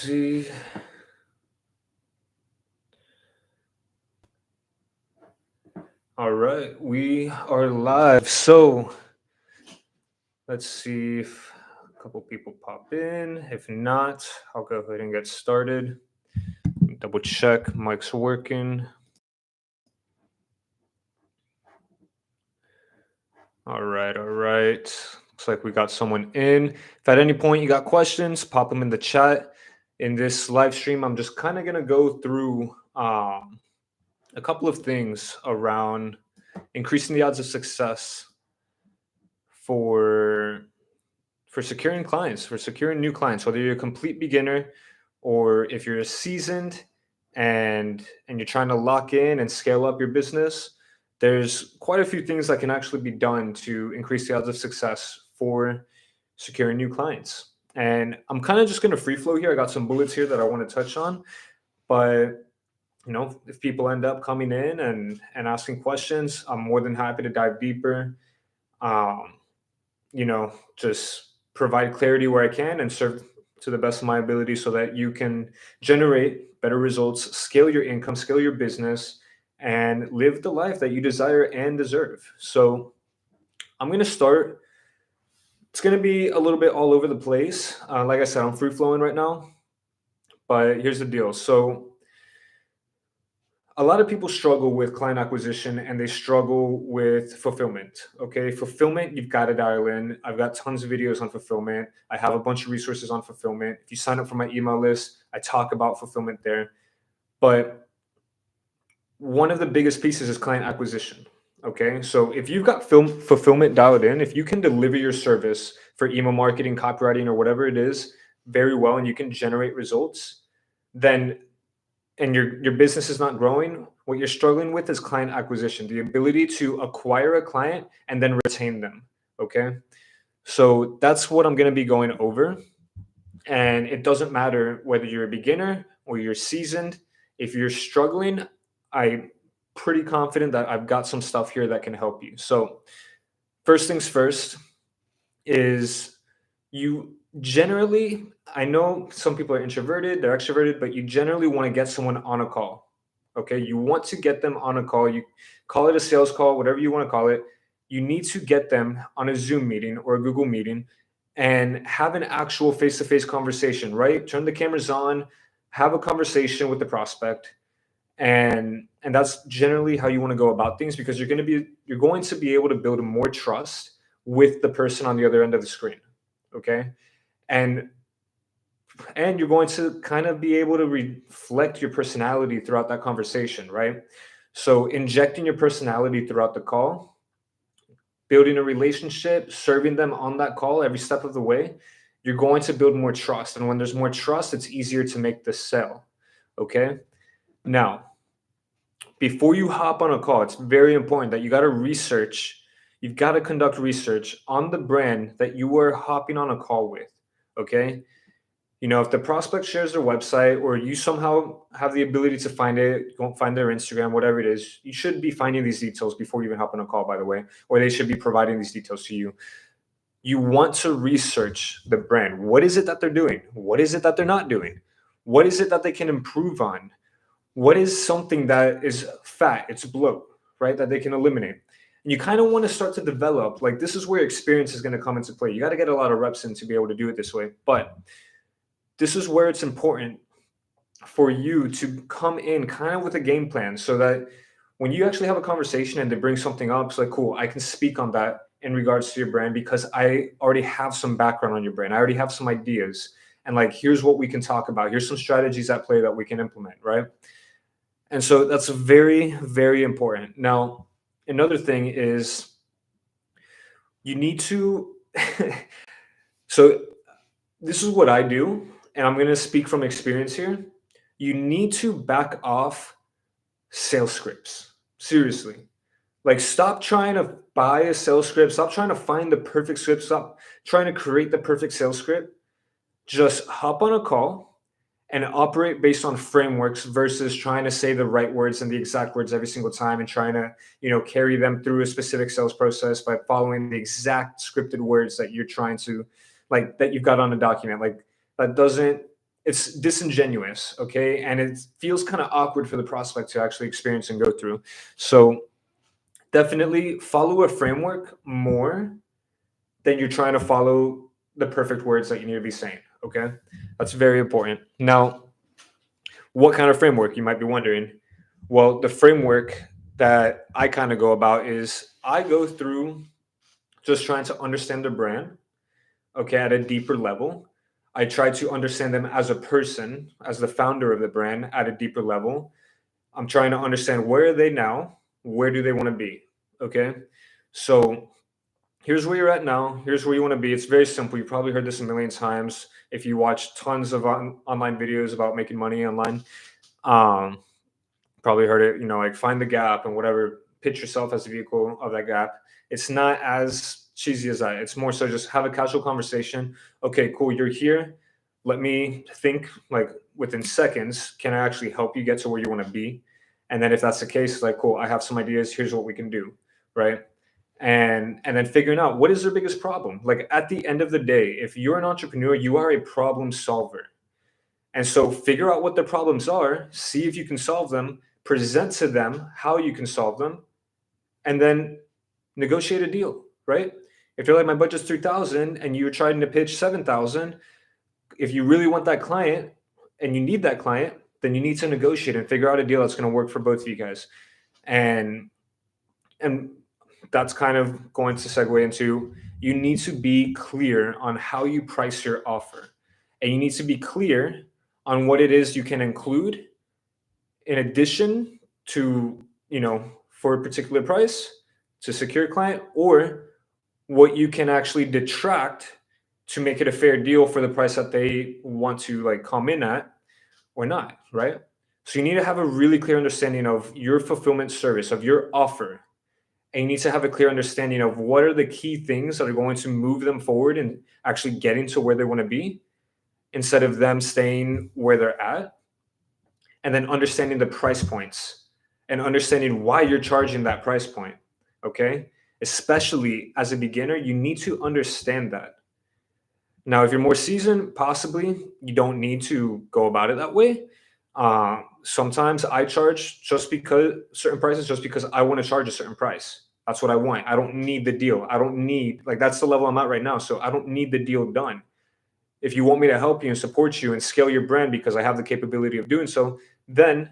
see. All right, we are live. So let's see if a couple people pop in. If not, I'll go ahead and get started. Double check, mic's working. All right, all right. Looks like we got someone in. If at any point you got questions, pop them in the chat. In this live stream, I'm just kind of gonna go through a couple of things around increasing the odds of success for securing clients, for securing new clients, whether you're a complete beginner or if you're a seasoned and you're trying to lock in and scale up your business. There's quite a few things that can actually be done to increase the odds of success for securing new clients. And I'm kind of just going to free flow here. I got some bullets here that I want to touch on, but if people end up coming in and asking questions, I'm more than happy to dive deeper. Um, just provide clarity where I can and serve to the best of my ability so that you can generate better results, scale your income, scale your business, and live the life that you desire and deserve. So I'm going to start. It's going to be a little bit all over the place. Like I said, I'm free flowing right now, but here's the deal. So a lot of people struggle with client acquisition and they struggle with fulfillment. Okay. Fulfillment, you've got to dial in. I've got tons of videos on fulfillment. I have a bunch of resources on fulfillment. If you sign up for my email list, I talk about fulfillment there. But one of the biggest pieces is client acquisition. Okay. So if you've got fulfillment dialed in, if you can deliver your service for email marketing, copywriting, or whatever it is very well, and you can generate results, then and your business is not growing, what you're struggling with is client acquisition, the ability to acquire a client and then retain them. Okay. So that's what I'm going to be going over. And it doesn't matter whether you're a beginner or you're seasoned. If you're struggling, I'm pretty confident that I've got some stuff here that can help you. So, first things first is you generally, I know some people are introverted, they're extroverted, but you generally want to get someone on a call. Okay. You want to get them on a call. You call it a sales call, whatever you want to call it. You need to get them on a Zoom meeting or a Google meeting and have an actual face to face conversation, right? Turn the cameras on, have a conversation with the prospect. And that's generally how you want to go about things because you're going to be able to build more trust with the person on the other end of the screen. Okay. And you're going to kind of be able to reflect your personality throughout that conversation, right? So injecting your personality throughout the call, building a relationship, serving them on that call every step of the way, you're going to build more trust. And when there's more trust, it's easier to make the sale. Okay. Now, before you hop on a call, it's very important that you've got to conduct research on the brand that you are hopping on a call with. Okay. If the prospect shares their website or you somehow have the ability to find it, you won't find their Instagram, whatever it is, you should be finding these details before you even hop on a call, by the way, or they should be providing these details to you. You want to research the brand. What is it that they're doing? What is it that they're not doing? What is it that they can improve on? What is something that is fat, it's bloat, right, that they can eliminate? And you kind of want to start to develop, like this is where experience is going to come into play. You got to get a lot of reps in to be able to do it this way. But this is where it's important for you to come in kind of with a game plan so that when you actually have a conversation and they bring something up, it's like, cool, I can speak on that in regards to your brand because I already have some background on your brand. I already have some ideas. And like, here's what we can talk about. Here's some strategies at play that we can implement, right? And so that's very, very important. Now, another thing is you need to, so this is what I do, and I'm going to speak from experience here. You need to back off sales scripts. Seriously. Like, stop trying to buy a sales script. Stop trying to find the perfect script. Stop trying to create the perfect sales script. Just hop on a call and operate based on frameworks versus trying to say the right words and the exact words every single time and trying to, carry them through a specific sales process by following the exact scripted words that you're trying to, like, that you've got on a document. Like, that doesn't it's disingenuous, okay? And it feels kind of awkward for the prospect to actually experience and go through. So definitely follow a framework more than you're trying to follow the perfect words that you need to be saying, okay? That's very important. Now, what kind of framework, you might be wondering? Well, the framework that I kind of go about is I go through just trying to understand the brand, okay, at a deeper level. I try to understand them as a person, as the founder of the brand at a deeper level. I'm trying to understand where are they now? Where do they want to be? Okay. So here's where you're at now. Here's where you want to be. It's very simple. You've probably heard this a million times if you watch tons of online videos about making money online. Um, Probably heard it, like find the gap and whatever, pitch yourself as the vehicle of that gap. It's not as cheesy as that. It's more so just have a casual conversation. Okay, cool, you're here. Let me think, like within seconds, can I actually help you get to where you want to be? And then if that's the case, like, cool, I have some ideas. Here's what we can do, right? And then figuring out what is their biggest problem. Like at the end of the day, if you're an entrepreneur, you are a problem solver. And so figure out what their problems are, see if you can solve them, present to them how you can solve them, and then negotiate a deal, right? If you're like, my budget's 3,000 and you're trying to pitch 7,000, if you really want that client and you need that client, then you need to negotiate and figure out a deal that's going to work for both of you guys. And that's kind of going to segue into, you need to be clear on how you price your offer. And you need to be clear on what it is you can include in addition to, for a particular price to secure a client, or what you can actually detract to make it a fair deal for the price that they want to like come in at or not, right? So you need to have a really clear understanding of your fulfillment service, of your offer. And you need to have a clear understanding of what are the key things that are going to move them forward and actually getting to where they want to be instead of them staying where they're at. And then understanding the price points and understanding why you're charging that price point. Okay. Especially as a beginner, you need to understand that. Now, if you're more seasoned, possibly you don't need to go about it that way. Sometimes I charge just because certain prices, just because I want to charge a certain price. That's what I want. I don't need the deal. I don't need, like, that's the level I'm at right now. So I don't need the deal done. If you want me to help you and support you and scale your brand because I have the capability of doing so, then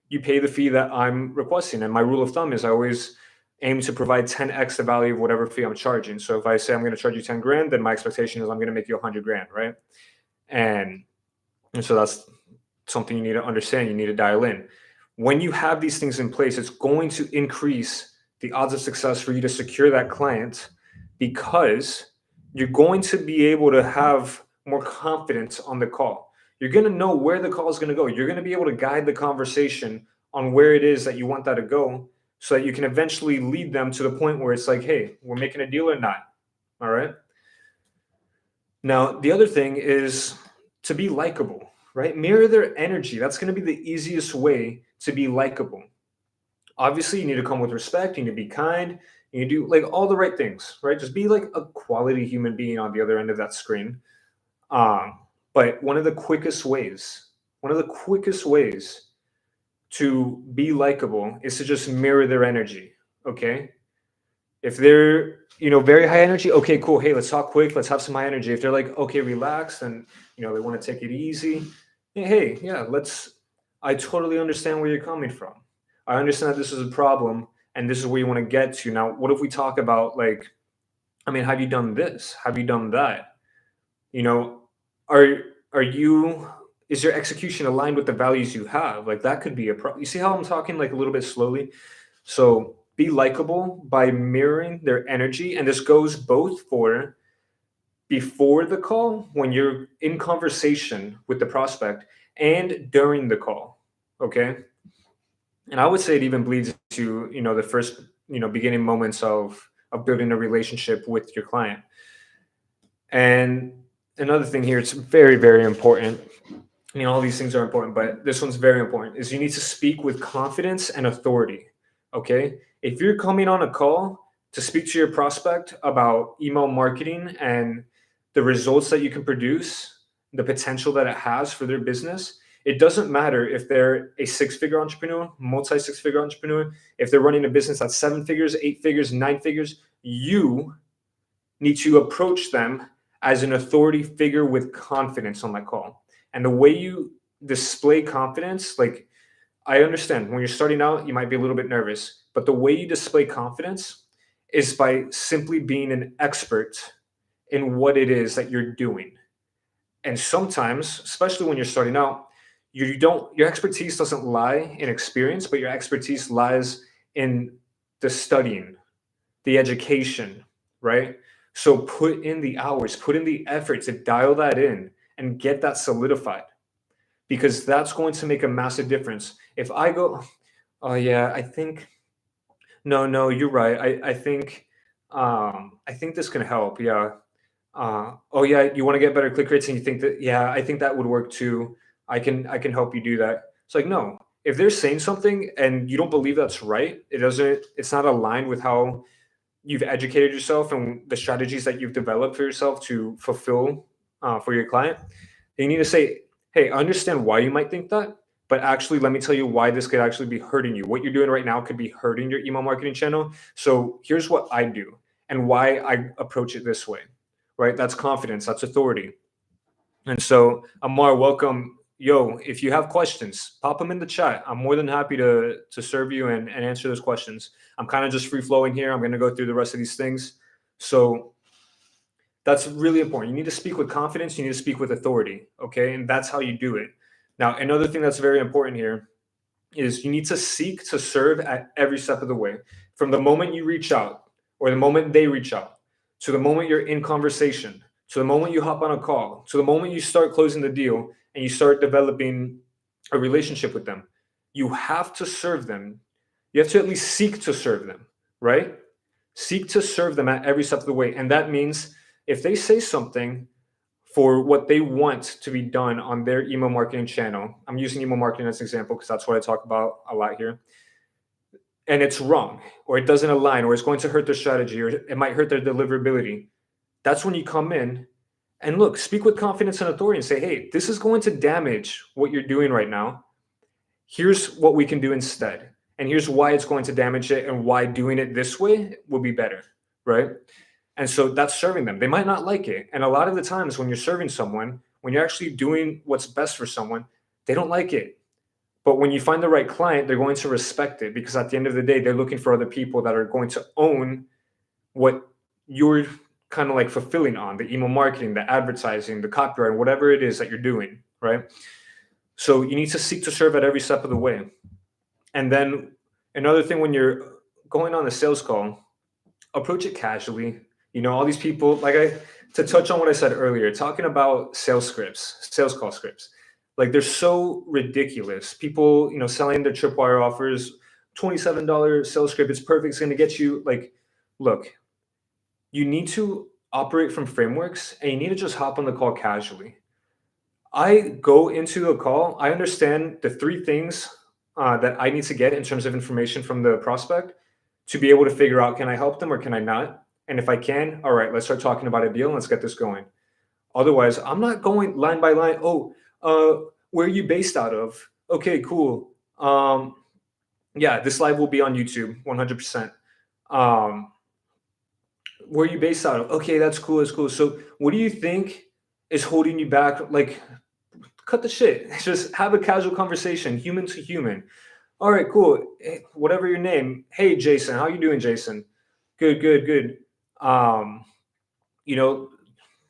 you pay the fee that I'm requesting. And my rule of thumb is I always aim to provide 10x the value of whatever fee I'm charging. So if I say I'm going to charge you 10 grand, then my expectation is I'm going to make you 100 grand, right? And so that's something you need to understand. You need to dial in. When you have these things in place, it's going to increase the odds of success for you to secure that client, because you're going to be able to have more confidence on the call. You're going to know where the call is going to go. You're going to be able to guide the conversation on where it is that you want that to go, so that you can eventually lead them to the point where it's like, hey, we're making a deal or not. All right. Now, the other thing is to be likable, right? Mirror their energy. That's going to be the easiest way to be likable. Obviously, you need to come with respect. You need to be kind. You do like all the right things, right? Just be like a quality human being on the other end of that screen. But one of the quickest ways to be likable is to just mirror their energy. Okay. If they're, very high energy, okay, cool. Hey, let's talk quick. Let's have some high energy. If they're like, okay, relax, and they want to take it easy. Hey, yeah, I totally understand where you're coming from. I understand that this is a problem and this is where you want to get to. Now, what if we talk about, like, have you done this? Have you done that? You know, are are you is your execution aligned with the values you have? Like that could be a problem. You see how I'm talking like a little bit slowly? So be likable by mirroring their energy. And this goes both for before the call, when you're in conversation with the prospect, and during the call. Okay. And I would say it even bleeds to, the first, beginning moments of building a relationship with your client. And another thing here, it's very, very important. All these things are important, but this one's very important, is you need to speak with confidence and authority. Okay. If you're coming on a call to speak to your prospect about email marketing and the results that you can produce the potential that it has for their business, it doesn't matter if they're a six-figure entrepreneur, multi six-figure entrepreneur, if they're running a business that's seven figures, eight figures, nine figures, you need to approach them as an authority figure with confidence on that call. And the way you display confidence, like, I understand when you're starting out, you might be a little bit nervous, but the way you display confidence is by simply being an expert in what it is that you're doing. And sometimes, especially when you're starting out, you don't your expertise doesn't lie in experience, but your expertise lies in the studying, the education, right? So put in the hours, put in the effort to dial that in and get that solidified, because that's going to make a massive difference. If I go, oh yeah, I think no, no, you're right. I think this can help. Yeah. Oh yeah, you want to get better click rates, and you think that, yeah, I think that would work too. I can help you do that. It's like, no, if they're saying something and you don't believe that's right, it's not aligned with how you've educated yourself and the strategies that you've developed for yourself to fulfill for your client. You need to say, hey, I understand why you might think that, but actually, let me tell you why this could actually be hurting you. What you're doing right now could be hurting your email marketing channel. So here's what I do and why I approach it this way, right? That's confidence, that's authority. And so, Amar, welcome. Yo, if you have questions, pop them in the chat. I'm more than happy to serve you and answer those questions. I'm kind of just free flowing here. I'm going to go through the rest of these things. So that's really important. You need to speak with confidence. You need to speak with authority. Okay. And that's how you do it. Now, another thing that's very important here is you need to seek to serve at every step of the way. From the moment you reach out or the moment they reach out to the moment you're in conversation, to the moment you hop on a call, to the moment you start closing the deal and you start developing a relationship with them, you have to serve them. You have to at least seek to serve them, right? Seek to serve them at every step of the way. And that means if they say something for what they want to be done on their email marketing channel, I'm using email marketing as an example because that's what I talk about a lot here, and it's wrong, or it doesn't align, or it's going to hurt their strategy, or it might hurt their deliverability, that's when you come in and look, speak with confidence and authority and say, hey, this is going to damage what you're doing right now. Here's what we can do instead. And here's why it's going to damage it and why doing it this way will be better, right? And so that's serving them. They might not like it. And a lot of the times when you're serving someone, when you're actually doing what's best for someone, they don't like it. But when you find the right client, they're going to respect it, because at the end of the day, they're looking for other people that are going to own what you're kind of like fulfilling on the email marketing, the advertising, the copyright, whatever it is that you're doing, right? So you need to seek to serve at every step of the way. And then another thing, when you're going on a sales call, approach it casually. You know, all these people, to touch on what I said earlier, talking about sales scripts, sales call scripts, like they're so ridiculous. People, selling their tripwire offers, $27 sales script, it's perfect, it's going to get you, like, look, you need to operate from frameworks and you need to just hop on the call casually. I go into a call, I understand the three things that I need to get in terms of information from the prospect to be able to figure out, can I help them or can I not? And if I can, all right, let's start talking about a deal and let's get this going. Otherwise, I'm not going line by line. Oh, where are you based out of? Okay, cool. Yeah, this live will be on YouTube, 100%. Where are you based out of? Okay, that's cool. That's cool. So what do you think is holding you back? Like, cut the shit. Just have a casual conversation, human to human. All right, cool. Hey, whatever your name. Hey, Jason, how you doing, Jason? Good, good, good. You know,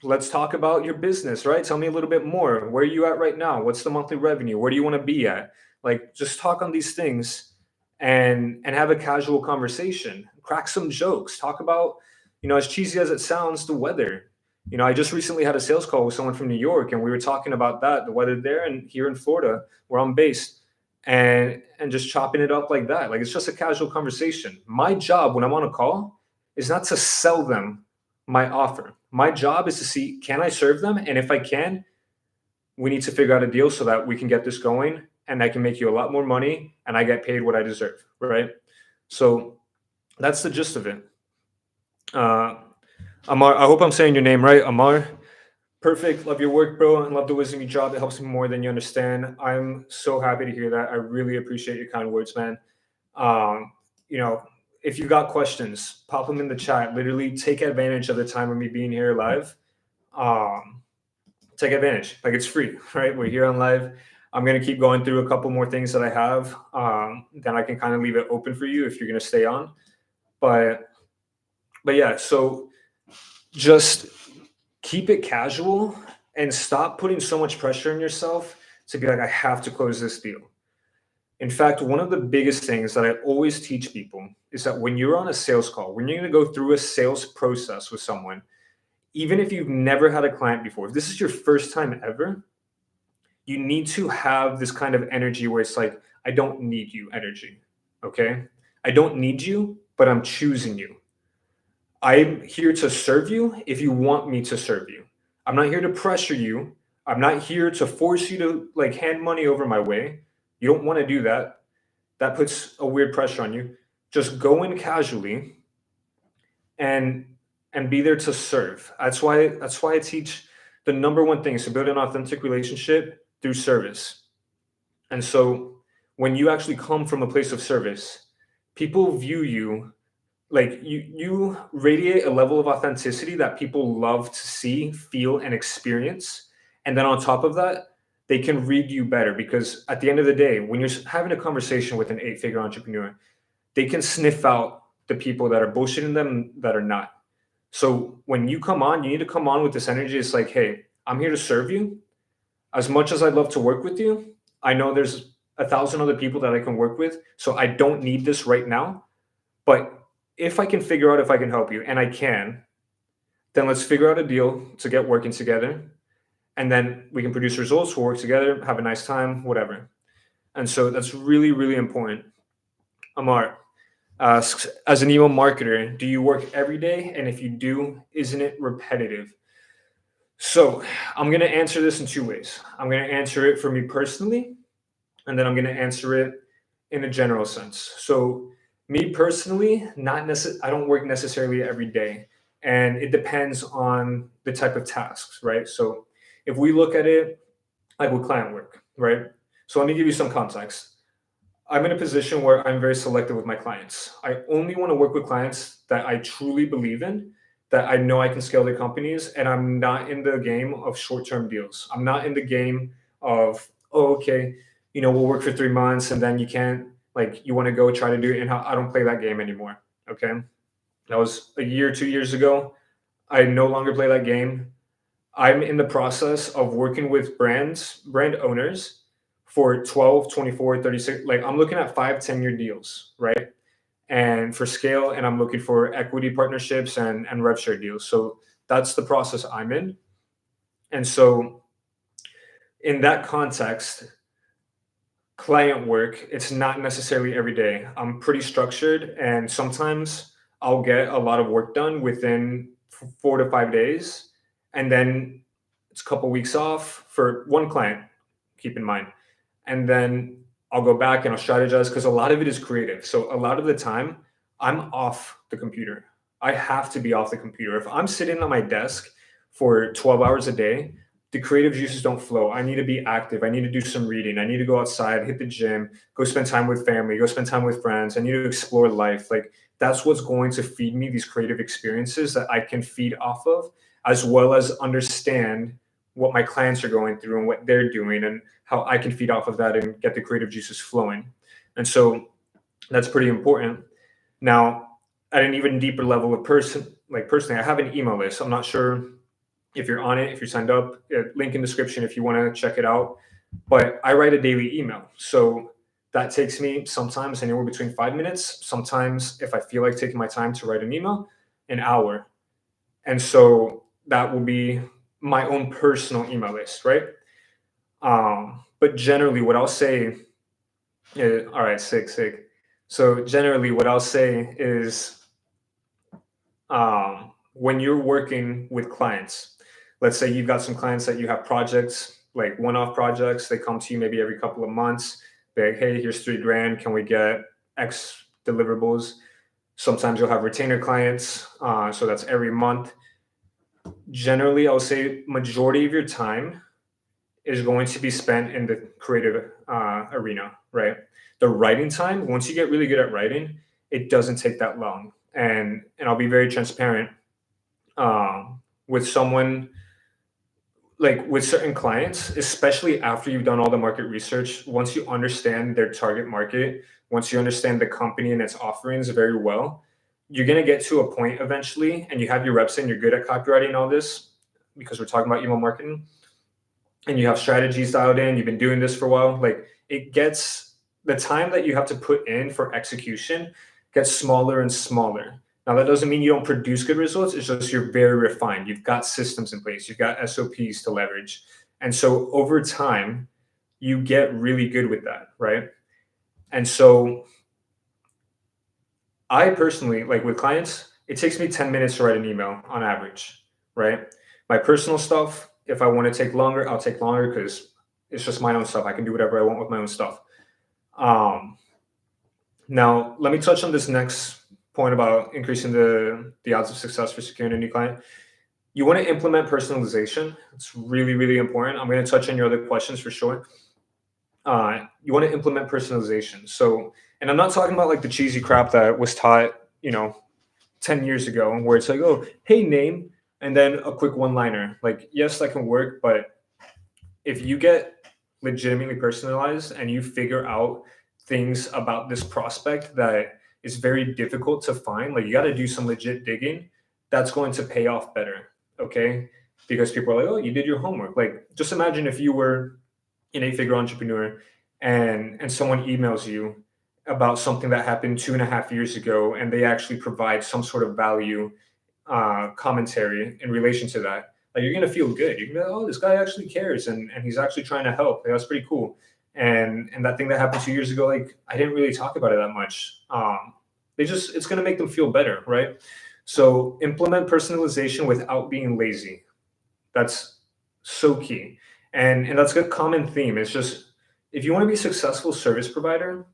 let's talk about your business, right? Tell me a little bit more. Where are you at right now? What's the monthly revenue? Where do you want to be at? Like, just talk on these things and have a casual conversation. Crack some jokes. Talk about, as cheesy as it sounds, the weather. I just recently had a sales call with someone from New York, and we were talking about that, the weather there and here in Florida, where I'm based, and just chopping it up like that. Like, it's just a casual conversation. My job when I'm on a call is not to sell them my offer. My job is to see, can I serve them? And if I can, we need to figure out a deal so that we can get this going and I can make you a lot more money and I get paid what I deserve, right? So that's the gist of it. Amar, I hope I'm saying your name right, Amar. Perfect. Love your work, bro, and love the wisdom you drop. It helps me more than you understand. I'm so happy to hear that. I really appreciate your kind words, man. Um, you know, if you got questions, pop them in the chat. Literally take advantage of the time of me being here live. Um, Take advantage. Like, it's free, right? We're here on live. I'm gonna keep going through a couple more things that I have. Then I can kind of leave it open for you if you're gonna stay on. But yeah, so just keep it casual and stop putting so much pressure on yourself to be like, I have to close this deal. In fact, one of the biggest things that I always teach people is that when you're on a sales call, when you're going to go through a sales process with someone, even if you've never had a client before, if this is your first time ever, you need to have this kind of energy where it's like, I don't need you energy. Okay. I don't need you, but I'm choosing you. I'm here to serve you if you want me to serve you. I'm not here to pressure you. I'm not here to force you to like hand money over my way. You don't want to do that. That puts a weird pressure on you. Just go in casually and be there to serve. That's why I teach the number one thing is to build an authentic relationship through service. And so when you actually come from a place of service, people view you like you radiate a level of authenticity that people love to see, feel, and experience. And then on top of that, they can read you better because at the end of the day, when you're having a conversation with an eight-figure entrepreneur, they can sniff out the people that are bullshitting them that are not. So when you come on, you need to come on with this energy. It's like, hey, I'm here to serve you. As much as I'd love to work with you, I know there's 1,000 other people that I can work with. So I don't need this right now. But if I can figure out if I can help you, and I can, then let's figure out a deal to get working together. And then we can produce results, we'll work together, have a nice time, whatever. And so that's really, really important. Amar asks, as an email marketer, do you work every day? And if you do, isn't it repetitive? So I'm going to answer this in two ways. I'm going to answer it for me personally, and then I'm going to answer it in a general sense. So me personally, I don't work necessarily every day, and it depends on the type of tasks, right? So if we look at it like with client work, right? So let me give you some context. I'm in a position where I'm very selective with my clients. I only want to work with clients that I truly believe in, that I know I can scale their companies, and I'm not in the game of short-term deals. I'm not in the game of, oh, okay, we'll work for 3 months and then you can't, like, you want to go try to do it. And I don't play that game anymore. Okay. That was a year, 2 years ago. I no longer play that game. I'm in the process of working with brand owners for 12, 24, 36. Like, I'm looking at 5, 10 year deals, right? And for scale, and I'm looking for equity partnerships and rev share deals. So that's the process I'm in. And so in that context, client work, it's not necessarily every day. I'm pretty structured, and sometimes I'll get a lot of work done within 4 to 5 days. And then it's a couple weeks off for one client, keep in mind. And then I'll go back and I'll strategize because a lot of it is creative. So a lot of the time, I'm off the computer. I have to be off the computer. If I'm sitting on my desk for 12 hours a day, the creative juices don't flow. I need to be active. I need to do some reading. I need to go outside, hit the gym, go spend time with family, go spend time with friends. I need to explore life. Like, that's what's going to feed me these creative experiences that I can feed off of, as well as understand what my clients are going through and what they're doing and how I can feed off of that and get the creative juices flowing. And so that's pretty important. Now, at an even deeper level of personally, I have an email list. I'm not sure if you're on it, if you're signed up, link in description if you want to check it out. But I write a daily email. So that takes me sometimes anywhere between 5 minutes. Sometimes, if I feel like taking my time to write an email, an hour. And so that will be my own personal email list, right? But generally, what I'll say, all right, sick. So generally, what I'll say is, when you're working with clients, let's say you've got some clients that you have projects, like one-off projects. They come to you maybe every couple of months. They're like, hey, here's $3,000. Can we get X deliverables? Sometimes you'll have retainer clients. So that's every month. generally, I would say majority of your time is going to be spent in the creative arena, right? The writing time, once you get really good at writing, it doesn't take that long. And I'll be very transparent with someone like with certain clients, especially after you've done all the market research. Once you understand their target market, once you understand the company and its offerings very well, you're going to get to a point eventually, and you have your reps in, you're good at copywriting and all this because we're talking about email marketing, and you have strategies dialed in, you've been doing this for a while, like it gets the time that you have to put in for execution gets smaller and smaller. Now that doesn't mean you don't produce good results. It's just you're very refined. You've got systems in place. You've got SOPs to leverage. And so over time, you get really good with that, right? And so I personally, like with clients, it takes me 10 minutes to write an email on average, right? My personal stuff, if I want to take longer, I'll take longer because it's just my own stuff. I can do whatever I want with my own stuff. Now, let me touch on this next point about increasing the odds of success for securing a new client. You want to implement personalization. It's really, really important. I'm going to touch on your other questions for sure. You want to implement personalization. So, and I'm not talking about like the cheesy crap that was taught, 10 years ago, where it's like, oh, hey, name, and then a quick one-liner. Like, yes, that can work, but if you get legitimately personalized and you figure out things about this prospect that is very difficult to find, like you got to do some legit digging, that's going to pay off better. Okay. Because people are like, oh, you did your homework. Like, just imagine if you were an 8-figure entrepreneur and someone emails you about something that happened 2.5 years ago, and they actually provide some sort of value commentary in relation to that. Like, you're gonna feel good. You're gonna be like, oh, this guy actually cares, and he's actually trying to help. Like, that's pretty cool. And that thing that happened 2 years ago, like I didn't really talk about it that much. It's gonna make them feel better, right? So implement personalization without being lazy. That's so key. And that's a common theme. It's just if you want to be a successful service provider,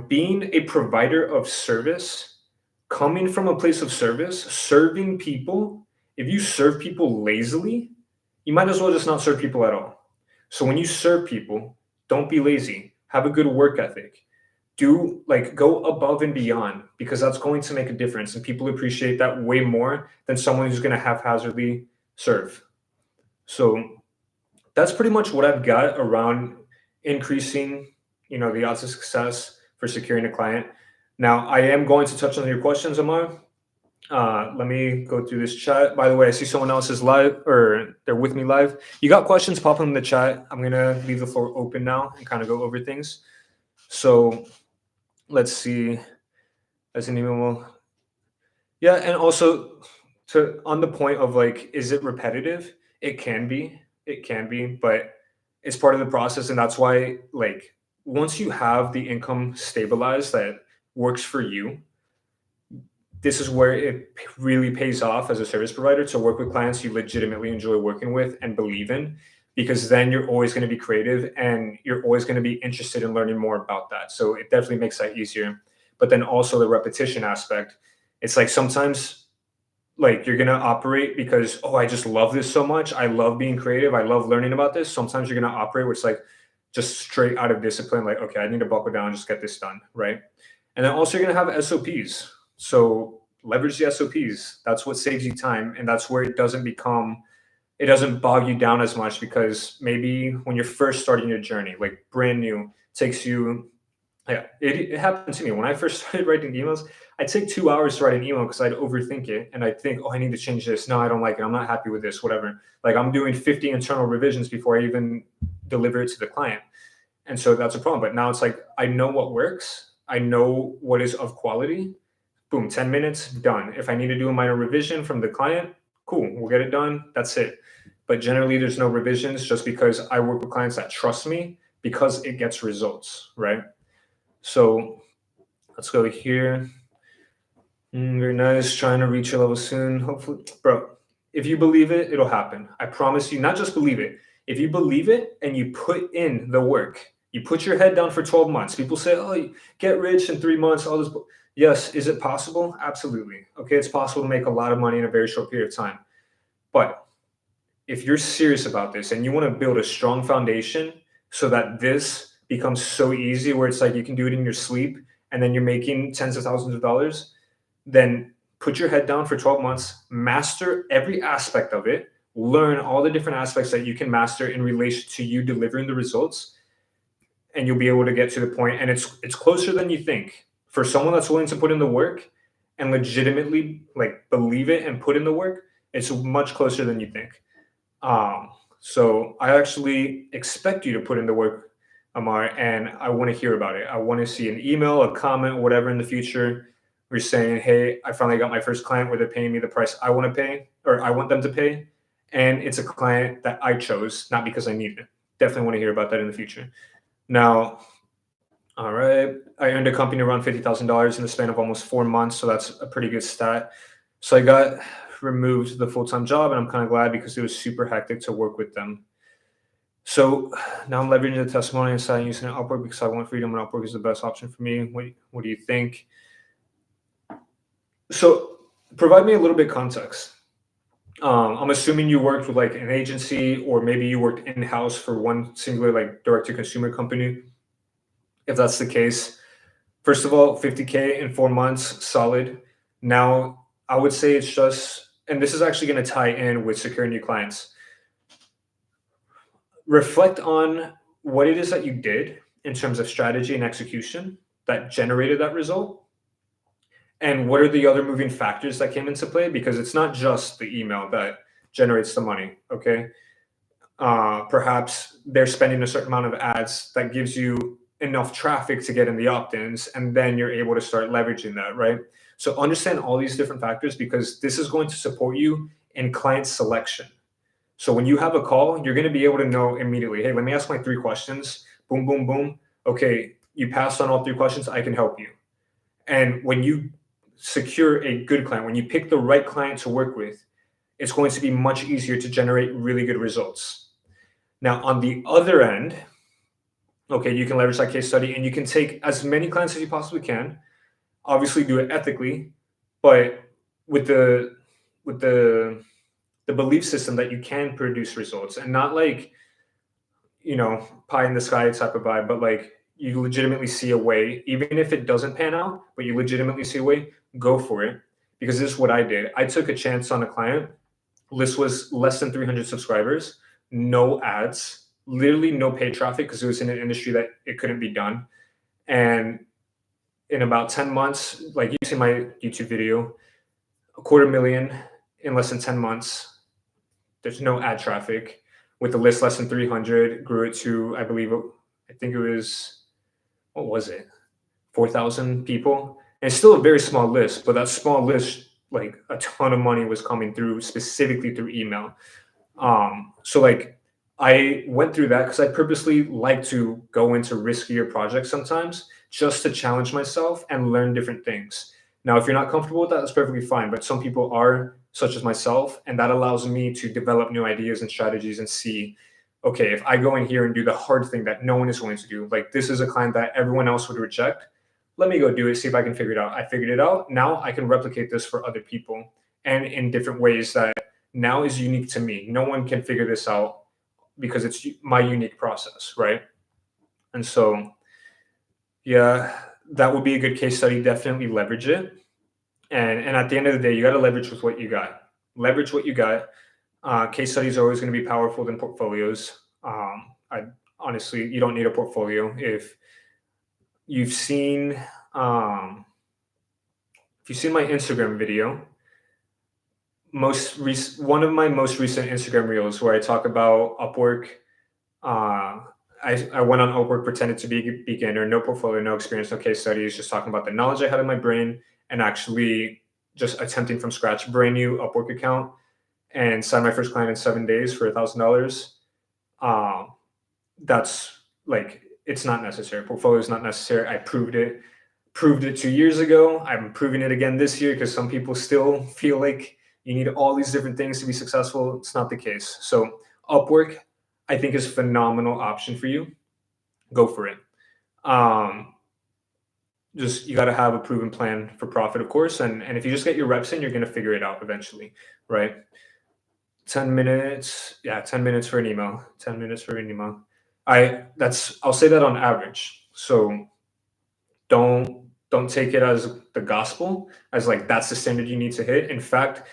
being a provider of service, coming from a place of service, serving people, if you serve people lazily, you might as well just not serve people at all. So when you serve people, don't be lazy. Have a good work ethic. Go above and beyond, because that's going to make a difference. And people appreciate that way more than someone who's going to haphazardly serve. So that's pretty much what I've got around increasing, the odds of success for securing a client. Now, I am going to touch on your questions, Amar. Let me go through this chat. By the way, I see someone else is live, or they're with me live. You got questions, pop them in the chat. I'm going to leave the floor open now and kind of go over things. So let's see. As an email. Yeah, and also on the point of like, is it repetitive? It can be, but it's part of the process. And that's why, like, once you have the income stabilized that works for you, this is where it really pays off as a service provider to work with clients you legitimately enjoy working with and believe in, because then you're always going to be creative and you're always going to be interested in learning more about that. So it definitely makes that easier. But then also the repetition aspect. It's like sometimes like you're going to operate because, oh, I just love this so much. I love being creative. I love learning about this. Sometimes you're going to operate where it's like just straight out of discipline. Like, okay, I need to buckle down and just get this done. Right. And then also you're going to have SOPs. So leverage the SOPs. That's what saves you time. And that's where it doesn't bog you down as much, because maybe when you're first starting your journey, like brand new, takes you, yeah, it happened to me. When I first started writing emails, I'd take 2 hours to write an email because I'd overthink it. And I'd think, oh, I need to change this. No, I don't like it. I'm not happy with this, whatever. Like I'm doing 50 internal revisions before I even deliver it to the client. And so that's a problem. But now it's like, I know what works. I know what is of quality. Boom, 10 minutes, done. If I need to do a minor revision from the client, cool, we'll get it done. That's it. But generally, there's no revisions, just because I work with clients that trust me because it gets results, right? So let's go here. Very nice. Trying to reach your level soon. Hopefully, bro, if you believe it, it'll happen. I promise you. Not just believe it. If you believe it and you put in the work, you put your head down for 12 months. People say, oh, you get rich in 3 months, all this. Yes. Is it possible? Absolutely. Okay. It's possible to make a lot of money in a very short period of time. But if you're serious about this and you want to build a strong foundation so that this becomes so easy where it's like you can do it in your sleep and then you're making tens of thousands of dollars, then put your head down for 12 months, master every aspect of it, learn all the different aspects that you can master in relation to you delivering the results, and you'll be able to get to the point. And it's closer than you think. For someone that's willing to put in the work and legitimately like believe it and put in the work, it's much closer than you think. So I actually expect you to put in the work, Amar, and I want to hear about it. I want to see an email, a comment, whatever in the future. We're saying, hey, I finally got my first client where they're paying me the price I want to pay, or I want them to pay. And it's a client that I chose, not because I need it. Definitely want to hear about that in the future. Now, all right, I earned a company around $50,000 in the span of almost 4 months. So that's a pretty good stat. So I got removed the full-time job, and I'm kind of glad because it was super hectic to work with them. So now I'm leveraging the testimony and starting using Upwork because I want freedom, and Upwork is the best option for me. What do you think? So provide me a little bit context. I'm assuming you worked with like an agency, or maybe you worked in-house for one singular like direct-to-consumer company. If that's the case, first of all, 50K in 4 months, solid. Now, I would say it's just, and this is actually going to tie in with securing new clients. Reflect on what it is that you did in terms of strategy and execution that generated that result. And what are the other moving factors that came into play? Because it's not just the email that generates the money, okay? Perhaps they're spending a certain amount of ads that gives you enough traffic to get in the opt-ins, and then you're able to start leveraging that, right? So understand all these different factors because this is going to support you in client selection. So when you have a call, you're going to be able to know immediately, hey, let me ask my 3 questions. Boom, boom, boom. Okay, you passed on all 3 questions. I can help you. And when you secure a good client, when you pick the right client to work with, it's going to be much easier to generate really good results. Now, on the other end, okay, you can leverage that case study and you can take as many clients as you possibly can. Obviously, do it ethically, but with the belief system that you can produce results, and not like, pie in the sky type of vibe, but like you legitimately see a way, even if it doesn't pan out, but you legitimately see a way, go for it. Because this is what I did. I took a chance on a client. List was less than 300 subscribers, no ads, literally no paid traffic because it was in an industry that it couldn't be done. And in about 10 months, like you see my YouTube video, 250,000 in less than 10 months. There's no ad traffic. With the list less than 300, grew it to, I think it was, what was it? 4,000 people. And it's still a very small list, but that small list, like a ton of money was coming through specifically through email. So like I went through that because I purposely like to go into riskier projects sometimes just to challenge myself and learn different things. Now, if you're not comfortable with that, that's perfectly fine. But some people are, such as myself, and that allows me to develop new ideas and strategies and see, okay, if I go in here and do the hard thing that no one is willing to do, like this is a client that everyone else would reject. Let me go do it, see if I can figure it out. I figured it out. Now I can replicate this for other people and in different ways that now is unique to me. No one can figure this out because it's my unique process, right? And so, yeah, that would be a good case study. Definitely leverage it. And at the end of the day, you got to leverage with what you got. Leverage what you got. Case studies are always going to be powerful than portfolios. I honestly, you don't need a portfolio if you've seen um, my Instagram video. One of my most recent Instagram reels where I talk about Upwork. I went on Upwork, pretended to be a beginner, no portfolio, no experience, no case studies, just talking about the knowledge I had in my brain and actually just attempting from scratch, brand new Upwork account, and signed my first client in 7 days for $1,000. That's like, it's not necessary. Portfolio is not necessary. I proved it 2 years ago. I'm proving it again this year because some people still feel like you need all these different things to be successful. It's not the case. So Upwork, I think, is a phenomenal option for you. Go for it. Just you got to have a proven plan for profit, of course. And if you just get your reps in, you're going to figure it out eventually, right? 10 minutes. Yeah, 10 minutes for an email. 10 minutes for an email. I'll say that on average. So don't take it as the gospel, as like that's the standard you need to hit. In fact,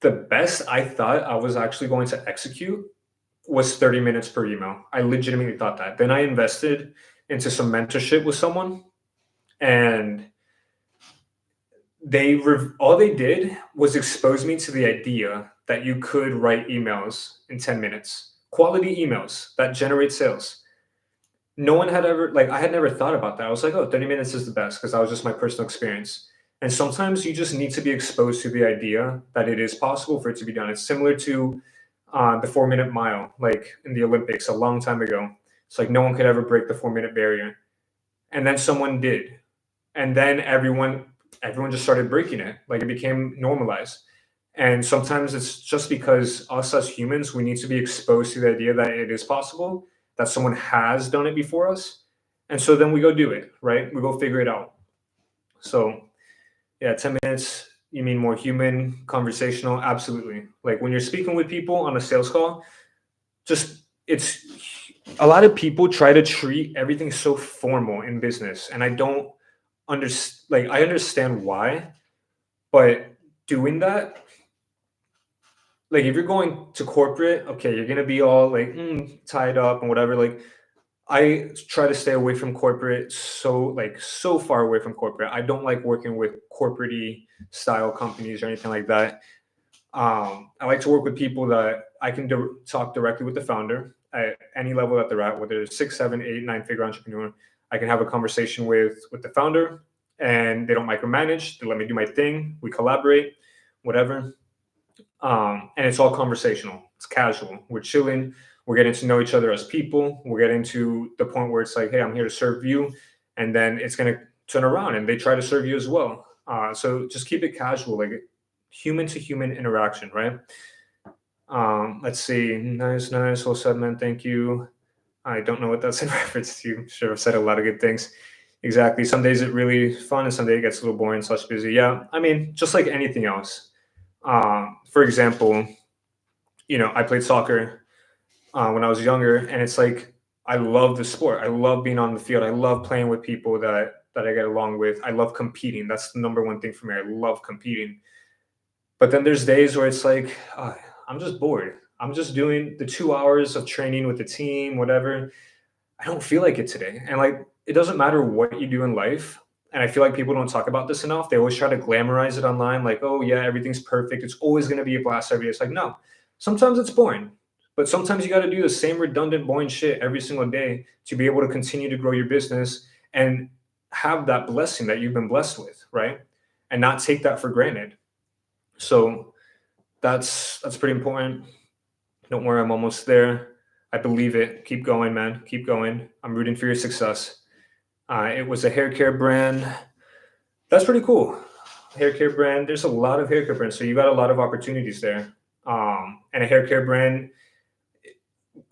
the best I thought I was actually going to execute was 30 minutes per email. I legitimately thought that. Then I invested into some mentorship with someone, and all they did was expose me to the idea that you could write emails in 10 minutes, quality emails that generate sales. No one had ever, like, I had never thought about that. I was like, oh, 30 minutes is the best because that was just my personal experience. And sometimes you just need to be exposed to the idea that it is possible for it to be done. It's similar to the 4 minute mile, like in the Olympics a long time ago. It's like no one could ever break the 4 minute barrier. And then someone did. And then everyone just started breaking it. Like it became normalized. And sometimes it's just because us as humans, we need to be exposed to the idea that it is possible, that someone has done it before us. And so then we go do it, right? We go figure it out. So yeah, 10 minutes, you mean more human, conversational? Absolutely. Like when you're speaking with people on a sales call, just it's a lot of people try to treat everything so formal in business. And I don't understand, like, I understand why, but doing that, like if you're going to corporate, okay, you're gonna be all like tied up and whatever. Like I try to stay away from corporate, so far away from corporate. I don't like working with corporate style companies or anything like that. I like to work with people that I can talk directly with the founder at any level that they're at, whether it's 6, 7, 8, 9 figure entrepreneur. I can have a conversation with the founder, and they don't micromanage. They let me do my thing. We collaborate, whatever. And it's all conversational. It's casual. We're chilling. We're getting to know each other as people. We're getting to the point where it's like, hey, I'm here to serve you, and then it's gonna turn around and they try to serve you as well. So just keep it casual, like human to human interaction, right? Let's see. Nice, nice. Well said, man. Thank you. I don't know what that's in reference to. I'm sure I've said a lot of good things. Exactly. Some days it really fun, and some days it gets a little boring / busy. Yeah. I mean, just like anything else. For example, I played soccer when I was younger, and it's like I love the sport. I love being on the field. I love playing with people that I get along with. I love competing. That's the number one thing for me. I love competing. But then there's days where it's like I'm just bored. I'm just doing the 2 hours of training with the team, whatever. I don't feel like it today. And like it doesn't matter what you do in life. And I feel like people don't talk about this enough. They always try to glamorize it online, like, oh yeah, everything's perfect. It's always going to be a blast every day. It's like, no, sometimes it's boring. But sometimes you got to do the same redundant, boring shit every single day to be able to continue to grow your business and have that blessing that you've been blessed with, right? And not take that for granted. So that's pretty important. Don't worry, I'm almost there. I believe it. Keep going, man. Keep going. I'm rooting for your success. It was a hair care brand. That's pretty cool. Hair care brand. There's a lot of hair care brands, so you got a lot of opportunities there. And a hair care brand,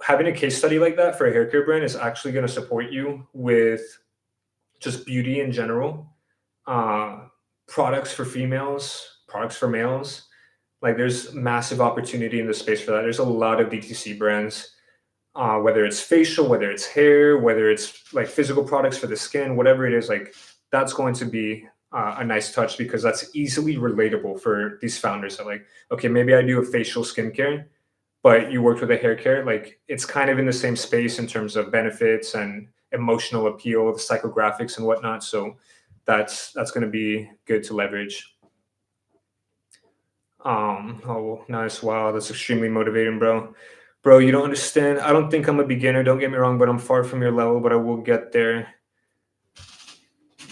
having a case study like that for a hair care brand is actually going to support you with just beauty in general. Products for females, products for males. Like there's massive opportunity in the space for that. There's a lot of DTC brands, whether it's facial, whether it's hair, whether it's like physical products for the skin, whatever it is, like that's going to be a nice touch because that's easily relatable for these founders that like, okay, maybe I do a facial skincare, but you worked with a hair care. Like it's kind of in the same space in terms of benefits and emotional appeal, the psychographics and whatnot. So that's going to be good to leverage. Oh, nice. Wow, that's extremely motivating, bro. Bro, you don't understand. I don't think I'm a beginner, don't get me wrong, but I'm far from your level, but I will get there.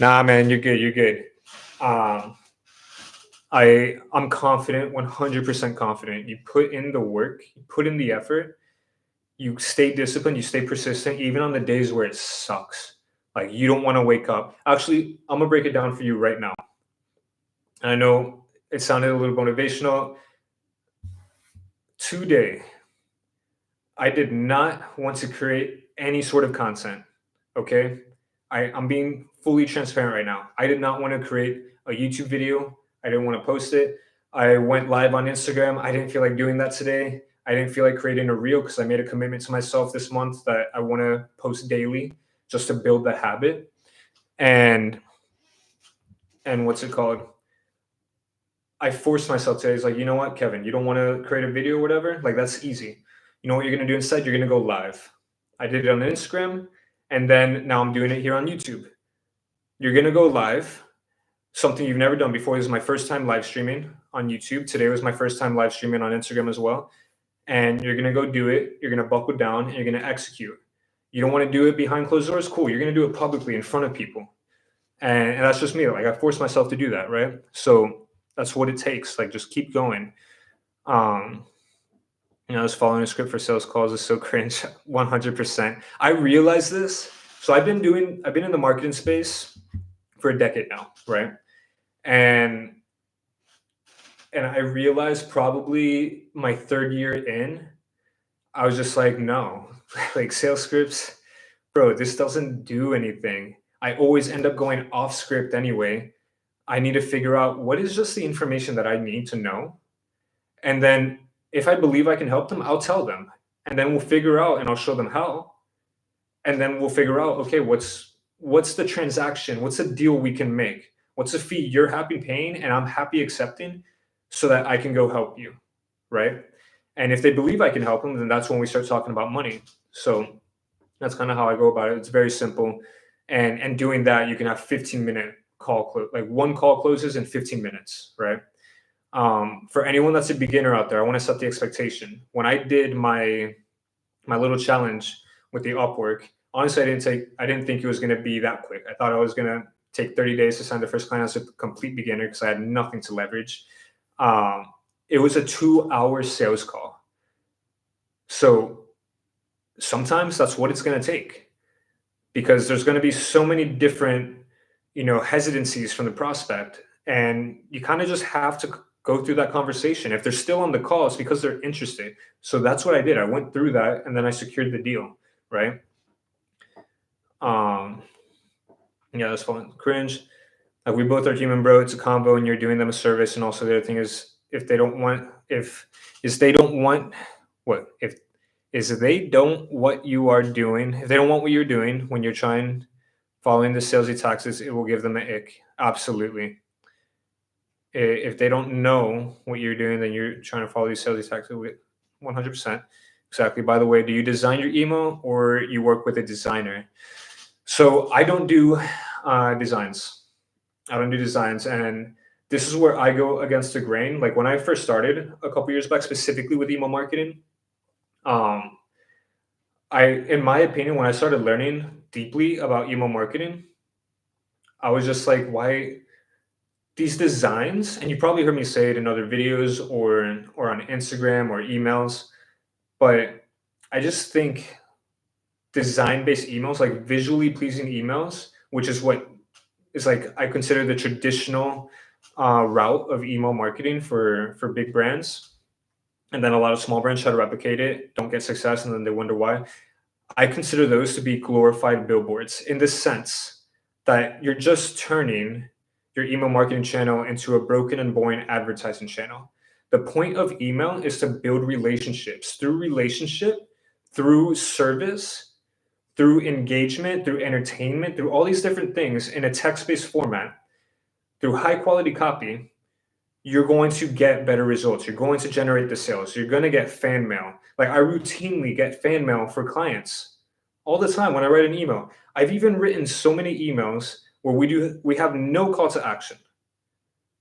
Nah, man, you're good. You're good. I'm confident, 100% confident. You put in the work, you put in the effort, you stay disciplined, you stay persistent, even on the days where it sucks. Like you don't want to wake up. Actually, I'm gonna break it down for you right now. And I know it sounded a little motivational. Today, I did not want to create any sort of content. Okay. I'm being fully transparent right now. I did not want to create a YouTube video. I didn't want to post it. I went live on Instagram. I didn't feel like doing that today. I didn't feel like creating a reel because I made a commitment to myself this month that I want to post daily just to build the habit. And what's it called? I forced myself today. It's like, you know what, Kevin, you don't want to create a video or whatever? Like, that's easy. You know what you're going to do instead? You're going to go live. I did it on Instagram, and then now I'm doing it here on YouTube. You're going to go live, something you've never done before. This is my first time live streaming on YouTube. Today was my first time live streaming on Instagram as well. And you're going to go do it. You're going to buckle down, and you're going to execute. You don't want to do it behind closed doors? Cool. You're going to do it publicly in front of people. And that's just me. Like, I forced myself to do that, right? So that's what it takes. Like, just keep going. I was following a script for sales calls is so cringe. 100%. I realized this. So I've been in the marketing space for a decade now, right? And I realized probably my third year in, I was just like, no, like sales scripts, bro, this doesn't do anything. I always end up going off script anyway. I need to figure out what is just the information that I need to know. And then if I believe I can help them, I'll tell them. And then we'll figure out, and I'll show them how. And then we'll figure out, okay, what's the transaction? What's the deal we can make? What's the fee you're happy paying and I'm happy accepting so that I can go help you, right? And if they believe I can help them, then that's when we start talking about money. So that's kind of how I go about it. It's very simple. And doing that, you can have 15-minute call, like one call closes in 15 minutes, right? For anyone that's a beginner out there, I want to set the expectation. When I did my little challenge with the Upwork, honestly, I didn't think it was going to be that quick. I thought I was going to take 30 days to sign the first client as a complete beginner because I had nothing to leverage. It was a 2-hour sales call. So sometimes that's what it's going to take, because there's going to be so many different, hesitancies from the prospect, and you kind of just have to go through that conversation. If they're still on the call, it's because they're interested. So that's what I did. I went through that, and then I secured the deal, right? Yeah, that's fun. Cringe. Like, we both are human, bro. It's a combo, and you're doing them a service. And also the other thing is, if they don't want what you are doing, if they don't want what you're doing when you're following the salesy tactics, it will give them an ick. Absolutely. If they don't know what you're doing, then you're trying to follow these salesy tactics. 100%. Exactly. By the way, do you design your email or you work with a designer? So I don't do designs. I don't do designs. And this is where I go against the grain. Like, when I first started a couple years back, specifically with email marketing, in my opinion, when I started learning deeply about email marketing, I was just like, why these designs? And you probably heard me say it in other videos or on Instagram or emails, but I just think design-based emails, like visually pleasing emails, which is what is, like, I consider the traditional route of email marketing for big brands. And then a lot of small brands try to replicate it, don't get success, and then they wonder why. I consider those to be glorified billboards, in the sense that you're just turning your email marketing channel into a broken and boring advertising channel. The point of email is to build relationships. Through relationship, through service, through engagement, through entertainment, through all these different things in a text-based format, through high quality copy, you're going to get better results. You're going to generate the sales. You're going to get fan mail. Like, I routinely get fan mail for clients all the time when I write an email. I've even written so many emails where we have no call to action.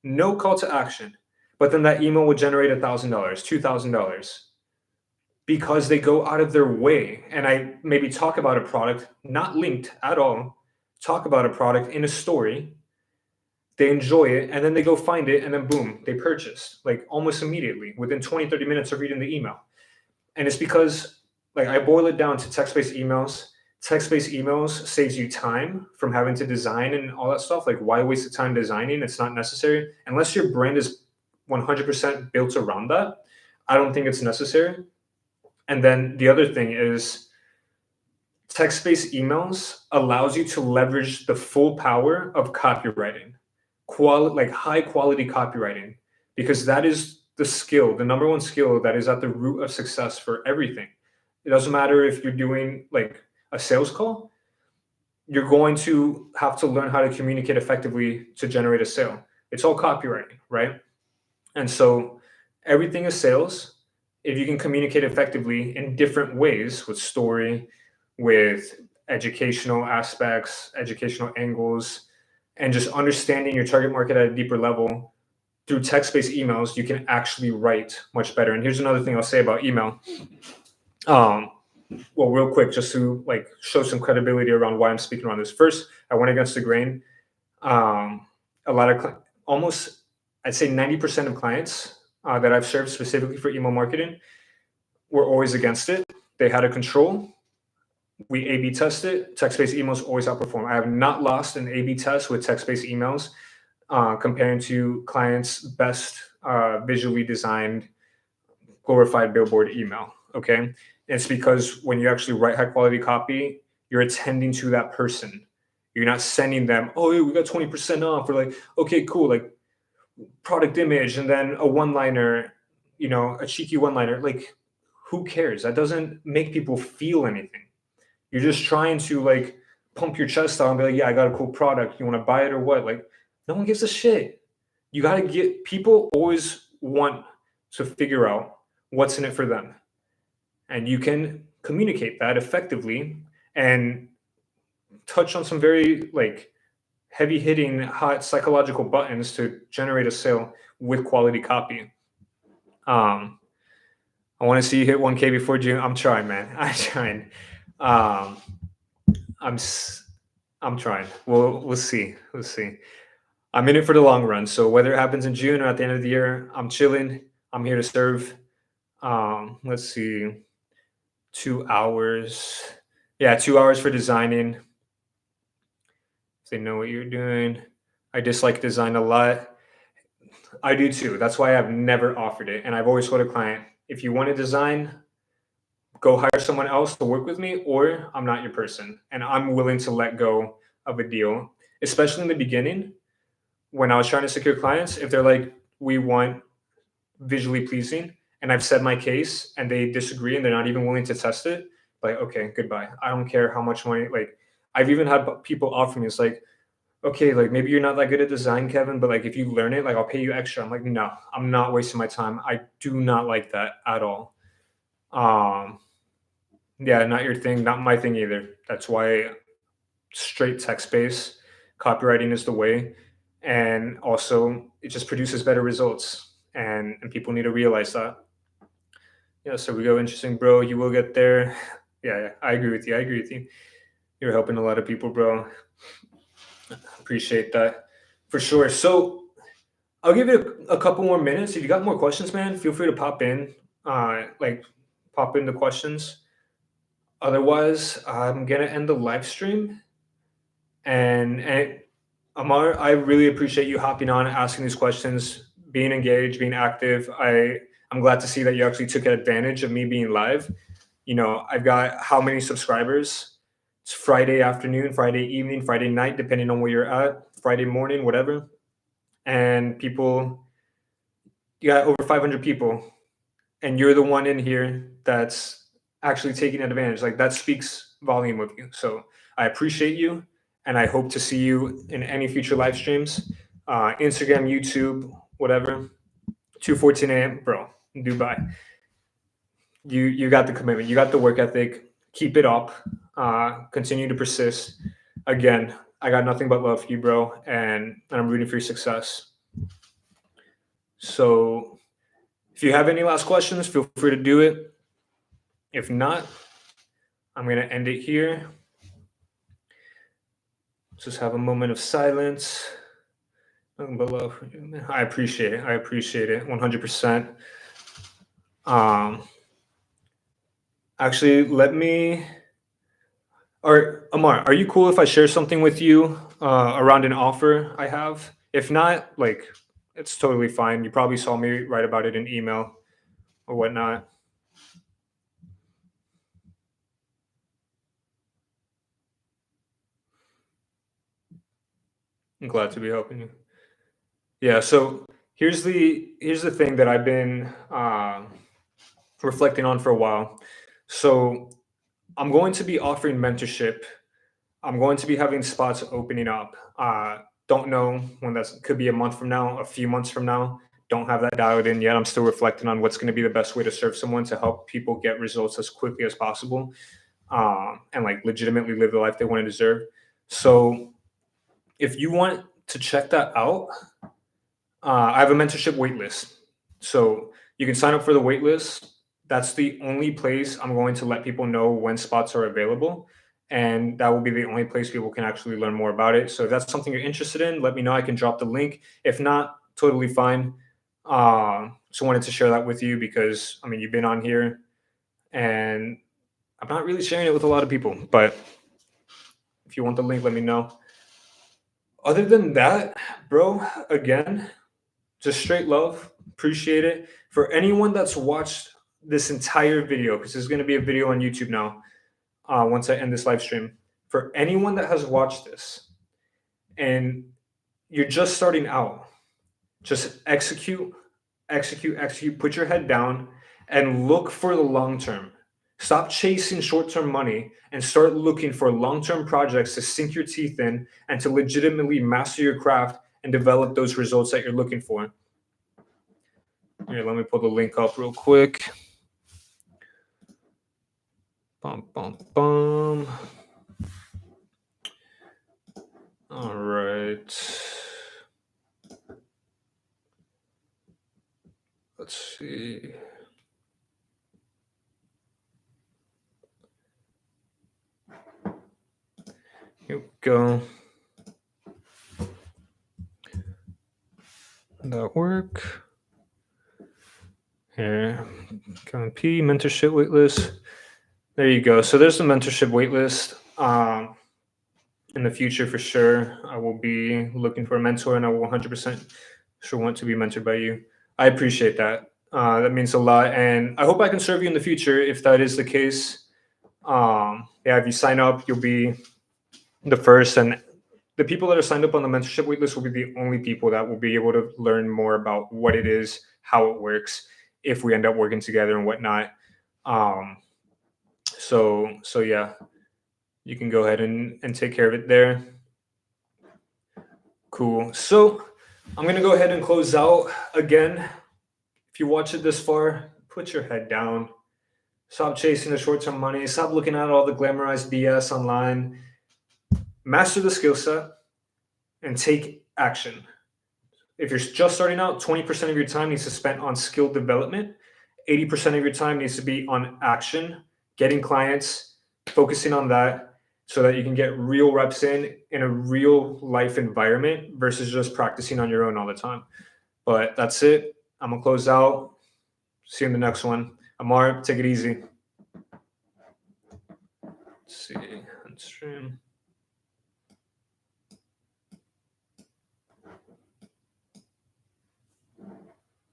No call to action. But then that email will generate $1,000, $2,000, because they go out of their way. And I maybe talk about a product, not linked at all, talk about a product in a story. They enjoy it, and then they go find it, and then boom, they purchase, like, almost immediately within 20, 30 minutes of reading the email. And it's because, like, I boil it down to text-based emails. Text-based emails saves you time from having to design and all that stuff. Like, why waste the time designing? It's not necessary. Unless your brand is 100% built around that, I don't think it's necessary. And then the other thing is, text-based emails allows you to leverage the full power of copywriting. Like high quality copywriting, because that is the skill, the number one skill that is at the root of success for everything. It doesn't matter if you're doing like a sales call, you're going to have to learn how to communicate effectively to generate a sale. It's all copywriting, right? And so everything is sales. If you can communicate effectively in different ways with story, with educational aspects, educational angles, and just understanding your target market at a deeper level through text-based emails, you can actually write much better. And here's another thing I'll say about email. Um, well, real quick, just to like show some credibility around why I'm speaking on this. First, I went against the grain. Um, a lot of almost, I'd say 90% of clients that I've served specifically for email marketing were always against it. They had a control. We A/B tested. Text-based emails always outperform. I have not lost an A/B test with text-based emails comparing to clients' best visually designed, glorified billboard email. Okay, and it's because when you actually write high quality copy, you're attending to that person. You're not sending them, oh, hey, we got 20% off, or like, okay, cool, like product image, and then a one liner, a cheeky one liner. Like, who cares? That doesn't make people feel anything. You're just trying to like pump your chest out and be like, yeah, I got a cool product. You want to buy it or what? Like, no one gives a shit. You got to get people always want to figure out what's in it for them. And you can communicate that effectively and touch on some very like heavy hitting hot psychological buttons to generate a sale with quality copy. Um, I want to see you hit 1K before June. I'm trying, man. I'm trying. Um, I'm I'm trying. We'll see. We'll see. I'm in it for the long run. So whether it happens in June or at the end of the year, I'm chilling. I'm here to serve. Let's see. 2 hours. Yeah, 2 hours for designing. If they know what you're doing. I dislike design a lot. I do too. That's why I've never offered it. And I've always told a client, if you want to design, go hire someone else to work with me, or I'm not your person. And I'm willing to let go of a deal, especially in the beginning when I was trying to secure clients. If they're like, we want visually pleasing, and I've said my case and they disagree and they're not even willing to test it, like, okay, goodbye. I don't care how much money. Like, I've even had people offer me, it's like, okay, like maybe you're not that good at design, Kevin, but like if you learn it, like I'll pay you extra. I'm like, no, I'm not wasting my time. I do not like that at all. Um, yeah, not your thing, not my thing either. That's why straight text based copywriting is the way. And also it just produces better results. And people need to realize that. Yeah, so we go interesting, bro. You will get there. Yeah, I agree with you. I agree with you. You're helping a lot of people, bro. Appreciate that for sure. So I'll give it a couple more minutes. If you got more questions, man, feel free to pop in. Like pop in the questions. Otherwise, I'm gonna end the live stream. And Amar, I really appreciate you hopping on, asking these questions, being engaged, being active. I'm glad to see that you actually took advantage of me being live. I've got how many subscribers? It's Friday afternoon, Friday evening, Friday night, depending on where you're at, Friday morning, whatever. And people, you got over 500 people, and you're the one in here that's actually taking advantage. Like, that speaks volume of you. So I appreciate you, and I hope to see you in any future live streams, Instagram, YouTube, whatever. 2:14 a.m., bro. Dubai. You got the commitment. You got the work ethic. Keep it up. Continue to persist. Again, I got nothing but love for you, bro, and I'm rooting for your success. So if you have any last questions, feel free to do it. If not, I'm going to end it here. Just have a moment of silence. Nothing but love. I appreciate it. I appreciate it 100%. Actually, let me. Or Amar, are you cool if I share something with you around an offer I have? If not, like, it's totally fine. You probably saw me write about it in email or whatnot. I'm glad to be helping you. Yeah, so Here's the thing that I've been reflecting on for a while. So I'm going to be offering mentorship. I'm going to be having spots opening up. Don't know when that's could be a month from now, a few months from now. Don't have that dialed in yet. I'm still reflecting on what's going to be the best way to serve someone to help people get results as quickly as possible, and like legitimately live the life they want to deserve. So if you want to check that out, I have a mentorship waitlist. So you can sign up for the waitlist. That's the only place I'm going to let people know when spots are available. And that will be the only place people can actually learn more about it. So if that's something you're interested in, let me know. I can drop the link. If not, totally fine. So wanted to share that with you because I mean you've been on here and I'm not really sharing it with a lot of people. But if you want the link, let me know. Other than that, bro, again, just straight love. Appreciate it. For anyone that's watched this entire video, because there's going to be a video on YouTube now once I end this live stream. For anyone that has watched this and you're just starting out, just execute, execute, execute. Put your head down and look for the long term. Stop chasing short term money and start looking for long term projects to sink your teeth in and to legitimately master your craft and develop those results that you're looking for. Here, let me pull the link up real quick. Bum, bum, bum. All right. Let's see. Here we go. That work? Here, Command P, mentorship waitlist. There you go. So there's the mentorship waitlist. In the future, for sure, I will be looking for a mentor, and I will 100% sure want to be mentored by you. I appreciate that. That means a lot, and I hope I can serve you in the future if that is the case. Yeah, if you sign up, you'll be the first, and the people that are signed up on the mentorship waitlist will be the only people that will be able to learn more about what it is, how it works, if we end up working together and whatnot. So yeah, you can go ahead and take care of it there. Cool. So I'm gonna go ahead and close out again. If you watch it this far, put your head down. Stop chasing the short-term money. Stop looking at all the glamorized BS online. Master the skill set and take action. If you're just starting out, 20% of your time needs to be spent on skill development. 80% of your time needs to be on action, getting clients, focusing on that so that you can get real reps in a real life environment versus just practicing on your own all the time. But that's it. I'm going to close out. See you in the next one. Amar, take it easy. Let's see. Stream.